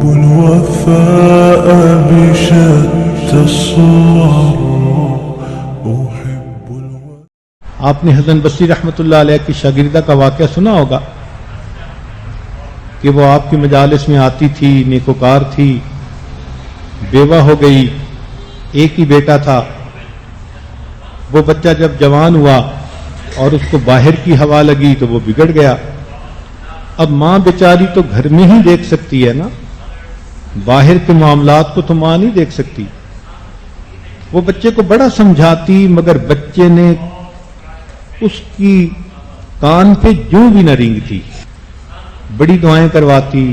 الوفاء بشتى الصور. آپ نے حسن بصری رحمۃ اللہ علیہ کی شاگردہ کا واقعہ سنا ہوگا کہ وہ آپ کی مجالس میں آتی تھی، نیکوکار تھی، بیوہ ہو گئی، ایک ہی بیٹا تھا. وہ بچہ جب جوان ہوا اور اس کو باہر کی ہوا لگی تو وہ بگڑ گیا. اب ماں بیچاری تو گھر میں ہی دیکھ سکتی ہے نا، باہر کے معاملات کو تو ماں نہیں دیکھ سکتی. وہ بچے کو بڑا سمجھاتی مگر بچے نے اس کی کان پہ جوں بھی نہ رینگتی. بڑی دعائیں کرواتی،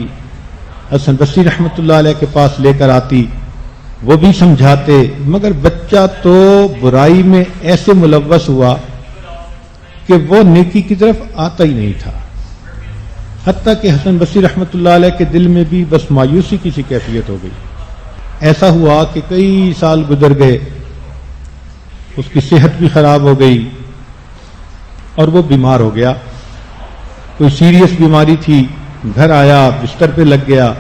حسن بصری رحمۃ اللہ علیہ کے پاس لے کر آتی، وہ بھی سمجھاتے مگر بچہ تو برائی میں ایسے ملوث ہوا کہ وہ نیکی کی طرف آتا ہی نہیں تھا. حتیٰ کہ حسن بصری رحمۃ اللہ علیہ کے دل میں بھی بس مایوسی کی سی کیفیت ہو گئی. ایسا ہوا کہ کئی سال گزر گئے، اس کی صحت بھی خراب ہو گئی اور وہ بیمار ہو گیا. کوئی سیریس بیماری تھی، گھر آیا، بستر پہ لگ گیا.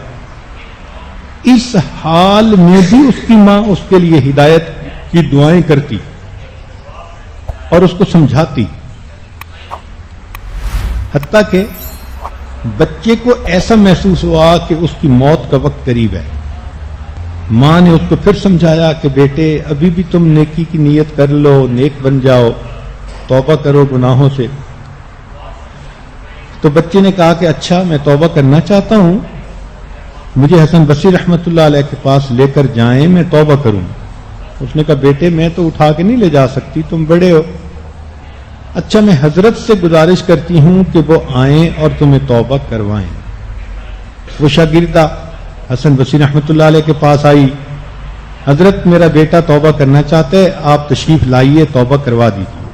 اس حال میں بھی اس کی ماں اس کے لیے ہدایت کی دعائیں کرتی اور اس کو سمجھاتی. حتیٰ کہ بچے کو ایسا محسوس ہوا کہ اس کی موت کا وقت قریب ہے. ماں نے اس کو پھر سمجھایا کہ بیٹے ابھی بھی تم نیکی کی نیت کر لو، نیک بن جاؤ، توبہ کرو گناہوں سے. تو بچے نے کہا کہ اچھا میں توبہ کرنا چاہتا ہوں، مجھے حسن بصری رحمۃ اللہ علیہ کے پاس لے کر جائیں، میں توبہ کروں. اس نے کہا بیٹے میں تو اٹھا کے نہیں لے جا سکتی، تم بڑے ہو. اچھا میں حضرت سے گزارش کرتی ہوں کہ وہ آئیں اور تمہیں توبہ کروائیں. وہ شاگردہ حسن بصری رحمۃ اللہ علیہ کے پاس آئی، حضرت میرا بیٹا توبہ کرنا چاہتا ہے، آپ تشریف لائیے، توبہ کروا دیجیے.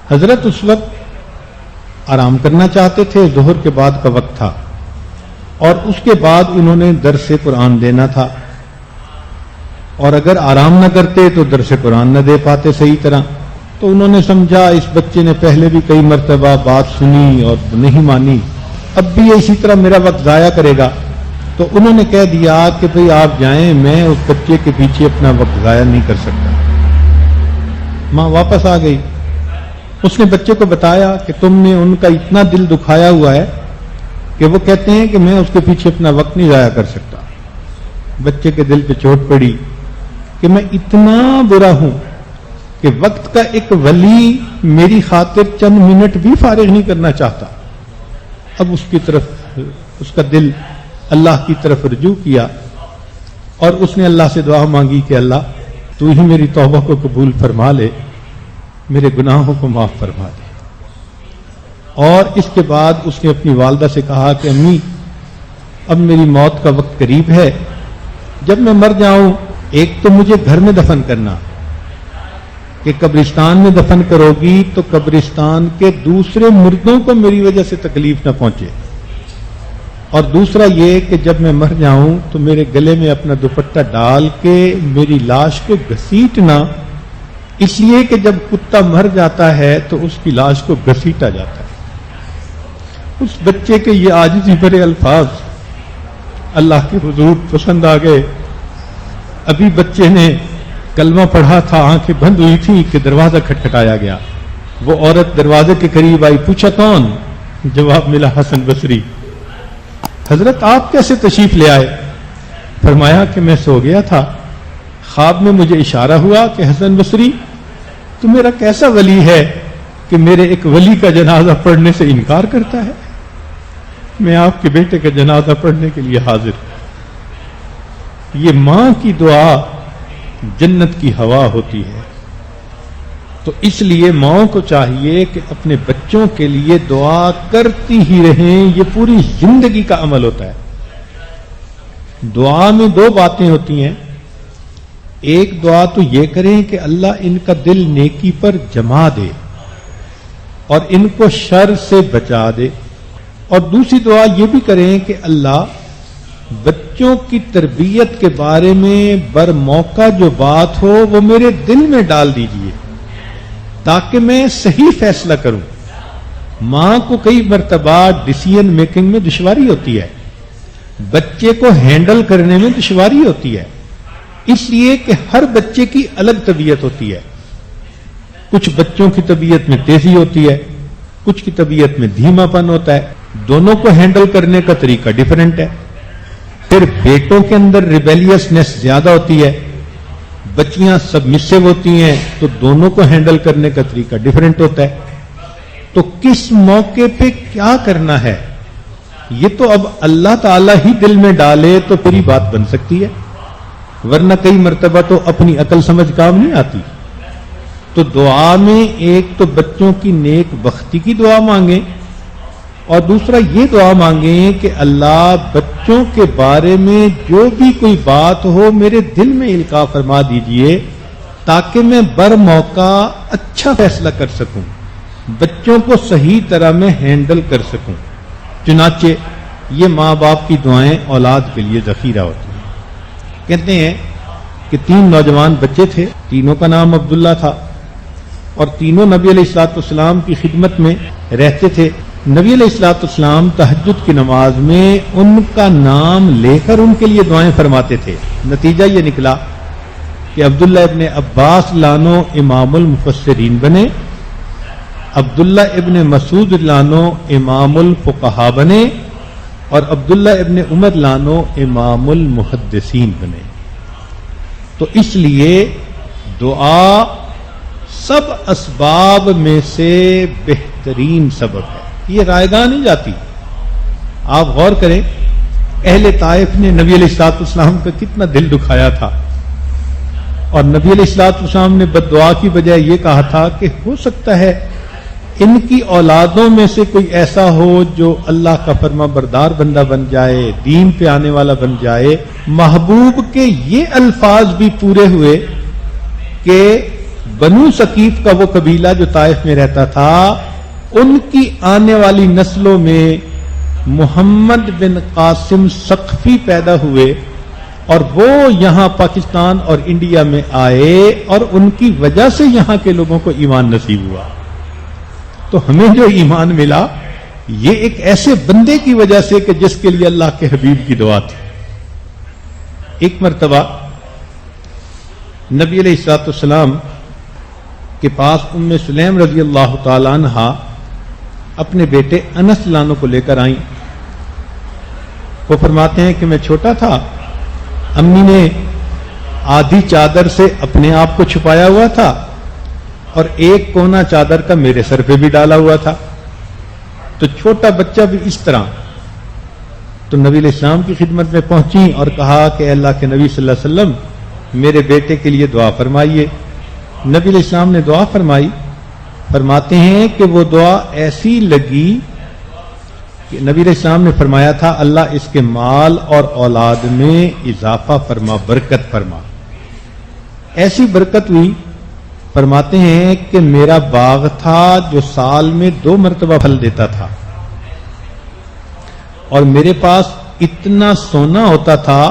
حضرت اس وقت آرام کرنا چاہتے تھے، ظہر کے بعد کا وقت تھا اور اس کے بعد انہوں نے درس قرآن دینا تھا، اور اگر آرام نہ کرتے تو درس قرآن نہ دے پاتے صحیح طرح. تو انہوں نے سمجھا اس بچے نے پہلے بھی کئی مرتبہ بات سنی اور نہیں مانی، اب بھی اسی طرح میرا وقت ضائع کرے گا. تو انہوں نے کہہ دیا کہ بھئی آپ جائیں، میں اس بچے کے پیچھے اپنا وقت ضائع نہیں کر سکتا. ماں واپس آ گئی. اس نے بچے کو بتایا کہ تم نے ان کا اتنا دل دکھایا ہوا ہے کہ وہ کہتے ہیں کہ میں اس کے پیچھے اپنا وقت نہیں ضائع کر سکتا. بچے کے دل پہ چوٹ پڑی کہ میں اتنا برا ہوں کہ وقت کا ایک ولی میری خاطر چند منٹ بھی فارغ نہیں کرنا چاہتا. اب اس کی طرف اس کا دل اللہ کی طرف رجوع کیا اور اس نے اللہ سے دعا مانگی کہ اللہ تو ہی میری توبہ کو قبول فرما لے، میرے گناہوں کو معاف فرما دے. اور اس کے بعد اس نے اپنی والدہ سے کہا کہ امی اب میری موت کا وقت قریب ہے، جب میں مر جاؤں ایک تو مجھے گھر میں دفن کرنا، کہ قبرستان میں دفن کرو گی تو قبرستان کے دوسرے مردوں کو میری وجہ سے تکلیف نہ پہنچے، اور دوسرا یہ کہ جب میں مر جاؤں تو میرے گلے میں اپنا دوپٹہ ڈال کے میری لاش کو گھسیٹنا، اس لیے کہ جب کتا مر جاتا ہے تو اس کی لاش کو گھسیٹا جاتا ہے. اس بچے کے یہ عاجزی بھرے الفاظ اللہ کے حضور پسند آ گئے. ابھی بچے نے کلمہ پڑھا تھا، آنکھیں بند ہوئی تھی کہ دروازہ کھٹکھٹایا گیا. وہ عورت دروازے کے قریب آئی، پوچھا کون؟ جواب ملا حسن بصری. حضرت آپ کیسے تشریف لے آئے؟ فرمایا کہ میں سو گیا تھا، خواب میں مجھے اشارہ ہوا کہ حسن بصری تو میرا کیسا ولی ہے کہ میرے ایک ولی کا جنازہ پڑھنے سے انکار کرتا ہے، میں آپ کے بیٹے کا جنازہ پڑھنے کے لیے حاضر ہوں. یہ ماں کی دعا جنت کی ہوا ہوتی ہے. تو اس لیے ماں کو چاہیے کہ اپنے بچوں کے لیے دعا کرتی ہی رہیں، یہ پوری زندگی کا عمل ہوتا ہے. دعا میں دو باتیں ہوتی ہیں، ایک دعا تو یہ کریں کہ اللہ ان کا دل نیکی پر جما دے اور ان کو شر سے بچا دے، اور دوسری دعا یہ بھی کریں کہ اللہ بچوں کی تربیت کے بارے میں بر موقع جو بات ہو وہ میرے دل میں ڈال دیجئے تاکہ میں صحیح فیصلہ کروں. ماں کو کئی مرتبہ ڈیسیژن میکنگ میں دشواری ہوتی ہے، بچے کو ہینڈل کرنے میں دشواری ہوتی ہے، اس لیے کہ ہر بچے کی الگ طبیعت ہوتی ہے. کچھ بچوں کی طبیعت میں تیزی ہوتی ہے، کچھ کی طبیعت میں دھیما پن ہوتا ہے. دونوں کو ہینڈل کرنے کا طریقہ ڈیفرنٹ ہے. پھر بیٹوں کے اندر ریبیلیسنس زیادہ ہوتی ہے، بچیاں سبمسو ہوتی ہیں، تو دونوں کو ہینڈل کرنے کا طریقہ ڈیفرنٹ ہوتا ہے. تو کس موقع پہ کیا کرنا ہے یہ تو اب اللہ تعالی ہی دل میں ڈالے تو پھر ہی بات بن سکتی ہے، ورنہ کئی مرتبہ تو اپنی عقل سمجھ کام نہیں آتی. تو دعا میں ایک تو بچوں کی نیک بختی کی دعا مانگیں، اور دوسرا یہ دعا مانگیں کہ اللہ بچوں کے بارے میں جو بھی کوئی بات ہو میرے دل میں القاء فرما دیجئے تاکہ میں بر موقع اچھا فیصلہ کر سکوں، بچوں کو صحیح طرح میں ہینڈل کر سکوں. چنانچہ یہ ماں باپ کی دعائیں اولاد کے لیے ذخیرہ ہوتی ہیں. کہتے ہیں کہ 3 نوجوان بچے تھے، تینوں کا نام عبداللہ تھا، اور تینوں نبی علیہ الصلوۃ والسلام کی خدمت میں رہتے تھے. نبی علیہ الصلوۃ والسلام تہجد کی نماز میں ان کا نام لے کر ان کے لیے دعائیں فرماتے تھے. نتیجہ یہ نکلا کہ عبداللہ ابن عباس لانو امام المفسرین بنے، عبداللہ ابن مسعود لانو امام الفقہاء بنے، اور عبداللہ ابن عمر لانو امام المحدثین بنے. تو اس لیے دعا سب اسباب میں سے بہترین سبب ہے، یہ رائے گاہ نہیں جاتی. آپ غور کریں اہل طائف نے نبی علیہ الصلوۃ والسلام کا کتنا دل دکھایا تھا، اور نبی علیہ الصلوۃ والسلام نے بد دعا کی بجائے یہ کہا تھا کہ ہو سکتا ہے ان کی اولادوں میں سے کوئی ایسا ہو جو اللہ کا فرما بردار بندہ بن جائے، دین پہ آنے والا بن جائے. محبوب کے یہ الفاظ بھی پورے ہوئے کہ بنو ثقیف کا وہ قبیلہ جو طائف میں رہتا تھا ان کی آنے والی نسلوں میں محمد بن قاسم ثقفی پیدا ہوئے، اور وہ یہاں پاکستان اور انڈیا میں آئے، اور ان کی وجہ سے یہاں کے لوگوں کو ایمان نصیب ہوا. تو ہمیں جو ایمان ملا یہ ایک ایسے بندے کی وجہ سے کہ جس کے لیے اللہ کے حبیب کی دعا تھی. ایک مرتبہ نبی علیہ الصلوۃ والسلام کے پاس ام سلیم رضی اللہ تعالی عنہا اپنے بیٹے انس لانو کو لے کر آئیں. وہ فرماتے ہیں کہ میں چھوٹا تھا، امی نے آدھی چادر سے اپنے آپ کو چھپایا ہوا تھا اور ایک کونا چادر کا میرے سر پہ بھی ڈالا ہوا تھا. تو چھوٹا بچہ بھی اس طرح. تو نبی علیہ السلام کی خدمت میں پہنچی اور کہا کہ اللہ کے نبی صلی اللہ علیہ وسلم میرے بیٹے کے لیے دعا فرمائیے. نبی علیہ السلام نے دعا فرمائی. فرماتے ہیں کہ وہ دعا ایسی لگی کہ نبی علیہ السلام نے فرمایا تھا اللہ اس کے مال اور اولاد میں اضافہ فرما، برکت فرما. ایسی برکت ہوئی، فرماتے ہیں کہ میرا باغ تھا جو سال میں 2 مرتبہ پھل دیتا تھا، اور میرے پاس اتنا سونا ہوتا تھا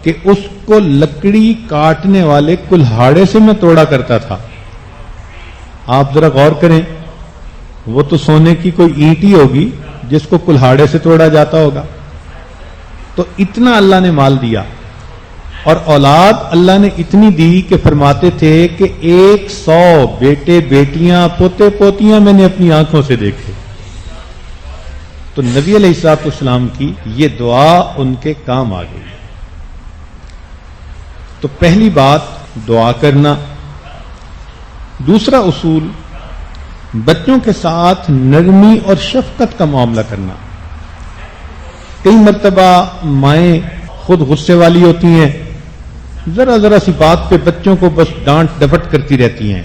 کہ اس کو لکڑی کاٹنے والے کلہاڑے سے میں توڑا کرتا تھا. آپ ذرا غور کریں، وہ تو سونے کی کوئی اینٹ ہی ہوگی جس کو کلہاڑے سے توڑا جاتا ہوگا. تو اتنا اللہ نے مال دیا، اور اولاد اللہ نے اتنی دی کہ فرماتے تھے کہ 100 بیٹے بیٹیاں پوتے پوتیاں میں نے اپنی آنکھوں سے دیکھے. تو نبی علیہ الصلوۃ والسلام کی یہ دعا ان کے کام آ گئی. تو پہلی بات دعا کرنا. دوسرا اصول بچوں کے ساتھ نرمی اور شفقت کا معاملہ کرنا. کئی مرتبہ مائیں خود غصے والی ہوتی ہیں، ذرا ذرا سی بات پہ بچوں کو بس ڈانٹ ڈپٹ کرتی رہتی ہیں.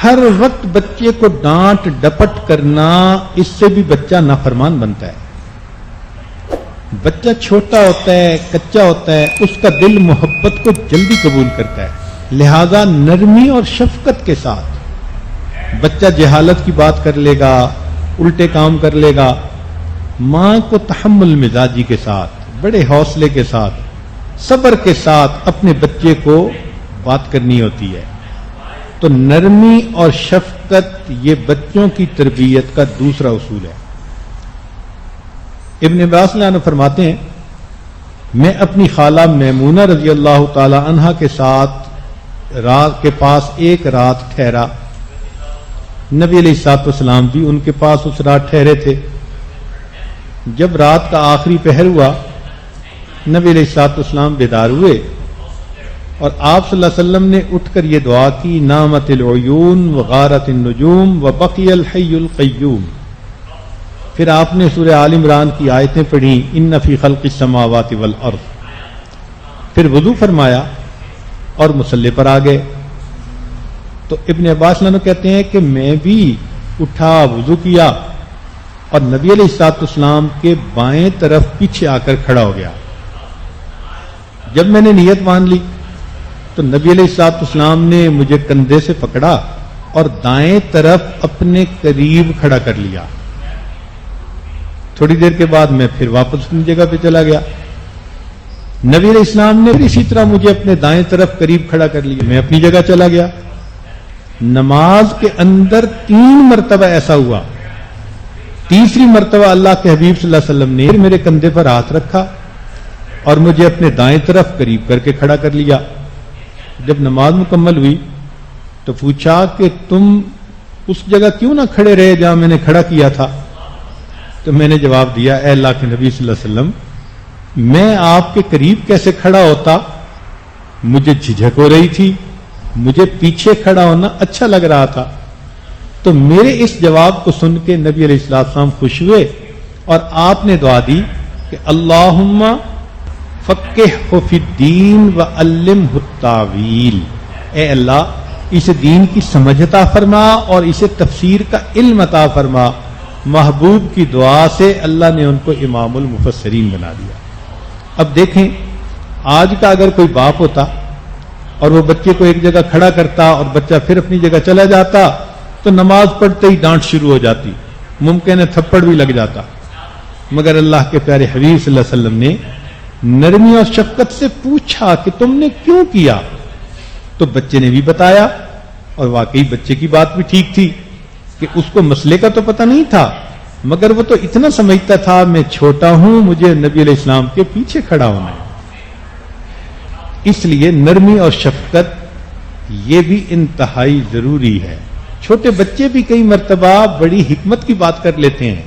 ہر وقت بچے کو ڈانٹ ڈپٹ کرنا، اس سے بھی بچہ نافرمان بنتا ہے. بچہ چھوٹا ہوتا ہے، کچا ہوتا ہے، اس کا دل محبت کو جلدی قبول کرتا ہے. لہذا نرمی اور شفقت کے ساتھ بچہ جہالت کی بات کر لے گا، الٹے کام کر لے گا. ماں کو تحمل مزاجی کے ساتھ، بڑے حوصلے کے ساتھ، صبر کے ساتھ اپنے بچے کو بات کرنی ہوتی ہے. تو نرمی اور شفقت یہ بچوں کی تربیت کا دوسرا اصول ہے. ابن عباس عنہ فرماتے ہیں میں اپنی خالہ میمونہ رضی اللہ تعالی عنہا کے ساتھ رات کے پاس ایک رات ٹھہرا. نبی علیہ الصلوۃ والسلام بھی ان کے پاس اس رات ٹھہرے تھے. جب رات کا آخری پہر ہوا نبی علیہ الصلوۃ والسلام بیدار ہوئے اور آپ صلی اللہ علیہ وسلم نے اٹھ کر یہ دعا کی نامت العیون وغارت النجوم وبقی الحی القیوم. پھر آپ نے سورہ آل عمران کی آیتیں پڑھیں ان فی خلق السماوات والارض. پھر وضو فرمایا اور مصلی پر آ گئے. تو ابن عباس عنہ کہتے ہیں کہ میں بھی اٹھا وضو کیا اور نبی علیہ الصلوۃ والسلام کے بائیں طرف پیچھے آ کر کھڑا ہو گیا. جب میں نے نیت مان لی تو نبی علیہ الصلوۃ والسلام نے مجھے کندھے سے پکڑا اور دائیں طرف اپنے قریب کھڑا کر لیا. تھوڑی دیر کے بعد میں پھر واپس اپنی جگہ پہ چلا گیا. نبی علیہ السلام نے اسی طرح مجھے اپنے دائیں طرف قریب کھڑا کر لیا. میں اپنی جگہ چلا گیا. نماز کے اندر 3 مرتبہ ایسا ہوا. تیسری مرتبہ اللہ کے حبیب صلی اللہ علیہ وسلم نے میرے کندھے پر ہاتھ رکھا اور مجھے اپنے دائیں طرف قریب کر کے کھڑا کر لیا. جب نماز مکمل ہوئی تو پوچھا کہ تم اس جگہ کیوں نہ کھڑے رہے جہاں میں نے کھڑا کیا تھا؟ تو میں نے جواب دیا اے اللہ کے نبی صلی اللہ علیہ وسلم میں آپ کے قریب کیسے کھڑا ہوتا؟ مجھے جھجک ہو رہی تھی, مجھے پیچھے کھڑا ہونا اچھا لگ رہا تھا. تو میرے اس جواب کو سن کے نبی علیہ السلام خوش ہوئے اور آپ نے دعا دی کہ اللہم فقہہ فی الدین وعلمہ التاویل. اے اللہ اس دین کی سمجھ عطا فرما اور اسے تفسیر کا علم عطا فرما. محبوب کی دعا سے اللہ نے ان کو امام المفسرین بنا دیا. اب دیکھیں آج کا اگر کوئی باپ ہوتا اور وہ بچے کو ایک جگہ کھڑا کرتا اور بچہ پھر اپنی جگہ چلا جاتا تو نماز پڑھتے ہی ڈانٹ شروع ہو جاتی, ممکن ہے تھپڑ بھی لگ جاتا. مگر اللہ کے پیارے حبیب صلی اللہ علیہ وسلم نے نرمی اور شفقت سے پوچھا کہ تم نے کیوں کیا؟ تو بچے نے بھی بتایا اور واقعی بچے کی بات بھی ٹھیک تھی کہ اس کو مسئلے کا تو پتہ نہیں تھا مگر وہ تو اتنا سمجھتا تھا میں چھوٹا ہوں, مجھے نبی علیہ السلام کے پیچھے کھڑا ہونا ہے. اس لیے نرمی اور شفقت یہ بھی انتہائی ضروری ہے. چھوٹے بچے بھی کئی مرتبہ بڑی حکمت کی بات کر لیتے ہیں